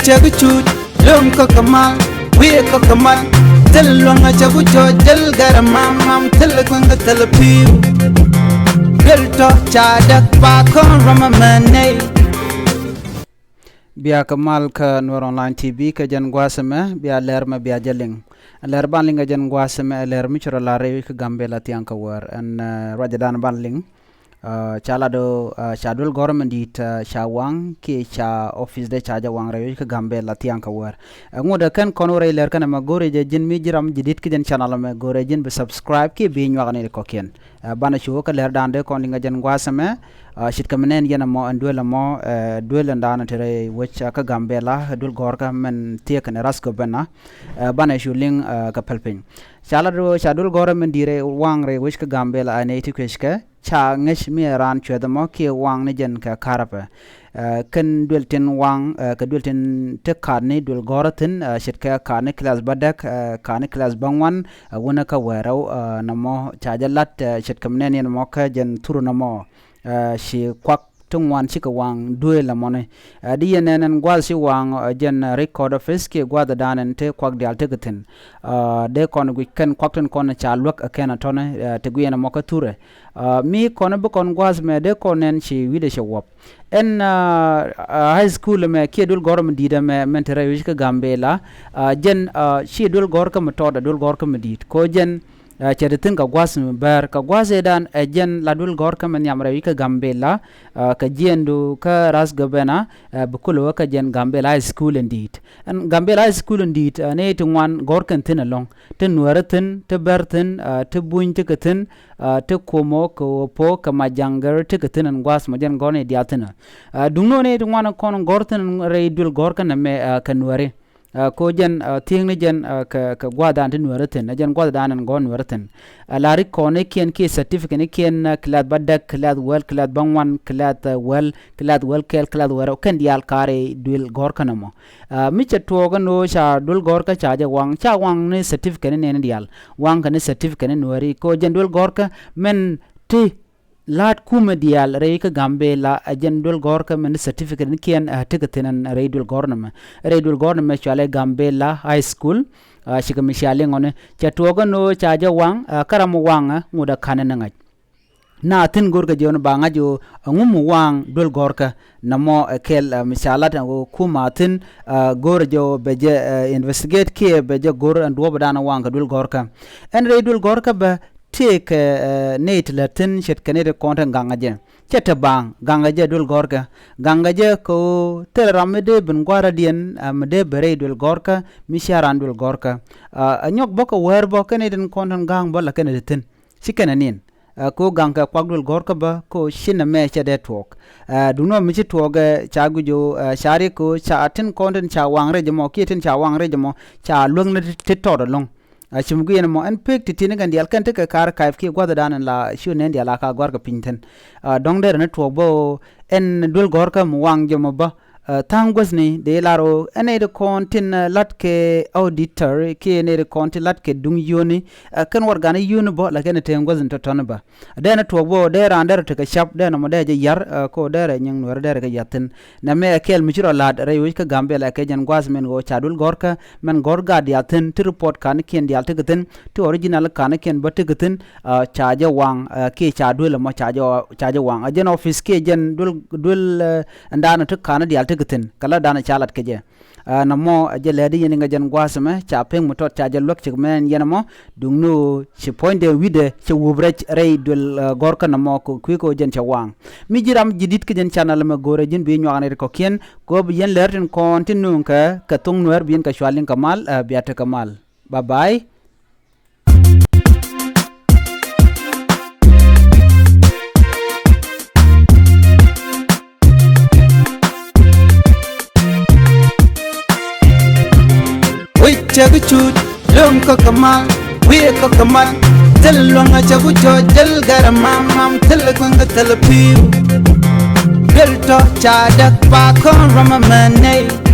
chaguchu lum ko kamal we ko kamal telonga chagucho jel garamam telkunga telpiu belto chadak pa kon ramamane biya kamal ka Noor Online TV ka jan gwasame biya lerma biya jaling ler banling jan gwasame ler michro la rewi ka gambela tianka war an rajadan banling chala do shadul government dit shawang ke cha office de chaja wang rewi ka gambela tianka war ngoda kan konore ler kan ma gore je jin mi jiram jidit ki jan channel ma gore jin be subscribe ke be nywane ko ken bana show ka ler dande kon linga jan gwasame shit kamenen yana mo andwela mo dwela ndana tere wecha ka gambela dul gorka men tiek ne rasko bana bana shuling ka pelpin chala do shadul gora men dire wangre wech ka gambela ane tikeshka cha ngesh mi ran chweda mo ke wang ne jen ka karapa kan dwelten wang ka dwelten te karne dul goratin shit ka karne class badak karne class bangwan wona ka wero namo cha jalat shit kamenen yana mo ka jen turu namo shi kwak tung wan shi ka wang duwe la mone di yenen gwal shi wang jen record office ke gwada danen te kwak dial te gatin de kon gu ken kwak ten kon cha lok akena tone te gu yena moka ture mi kon bu kon gwaz me de konen shi wide shi wop en high school me ke dul gorom dida me mentere wish ka gambela jen shi dul gor ka metoda dul gor ka medit ko jen cheritin ka gwas ber ka gwase dan jen ladul gor ka men yamra wi ka gambela ka jendu ka ras gabena bukulo ka jen gambela high school indeed and gambela high school indeed ne to wan gor kan tin along tin waratin te bertin te buin te katin te komo ko po ka majangar te katin an gwas ma jen gone diatina dungno ne to wan kon gortin re dul gor kan me kan ware ko jen ting ni jen ka gwada tin waratin jen gwada danan gon waratin lari kone ken ke certificate ne ken klad badak klad wel klad bangwan klad wel kel klad waro kan dial kare dul gor kanamo miche toga no sha dul gor ka chaja wang ne certificate ne dial wang kan certificate ne wari ko jen dul gor ka men ti lat kuma dial reika gambela ajendul gorka men certificate ni kien ticketin reidul gornama chale gambela high school shika mishale ngone chatoga no chaja wang karam wang nguda kanana na tin gorga jon banga jo ngum wang dul gorka namo kel misala tan kuma tin gorjo beje investigate ke beje gor and wobdana wang dul gorka en reidul gorka ba take net latin shet kanede konten gangaje cheta bang gangaje dul gorka gangaje ko teramede bin gwara dien amede bere dul gorka misharan dul gorka anyok boko werbo kaneden konten gang bola kanede tin sikenanin ko ganga kwagdul gorka ba ko shina me chede tok duno michi toga chagujo shari ko cha tin konten cha wangre jamo kitin cha wangre jamo cha lungna titoro long chimgu yen mo en pek titine gan dial kan te ka kar kaif ki gwada danan la shu nen dial ka gwar ka pinten dong der ne to bo en dul gor ka mo wang jo mo ba tangwas ni de laro ene de kontin latke auditor ki ene de kontin latke dung yoni kan wargane yuni bo la ken te ngwazin to ton ba de ne to bo de rander te ka shap de no mo de yar ko de re nyang nor de re ka yatin na me kel mi chiro lad re wi ka gambe la ke jan gwaz men go chadul gorka men gorga diatin to report kan ken dial te gatin to original kan ken ba te gatin chaja wang ke chadul mo chaja wang ajen office ke jen dul andana to kan dial gatin kala dana chalat keje namo je ledi yen nga jan gwasme cha peng mutot cha je lok chikmen yenamo dungno chi point de wide che wubrech rei dul gorka namo ko kwiko jen cha wang mi jiram jidit ke jen channel ma gore jin bi nywane ko ken ko bi yen lertin continue ka tung nuer bien ka shwalin kamal biata kamal bye bye chaguchu lum ko kamal we ko kamal telonga chagucho jel garamam telkunga telpiu belto chadak pa kon ramamane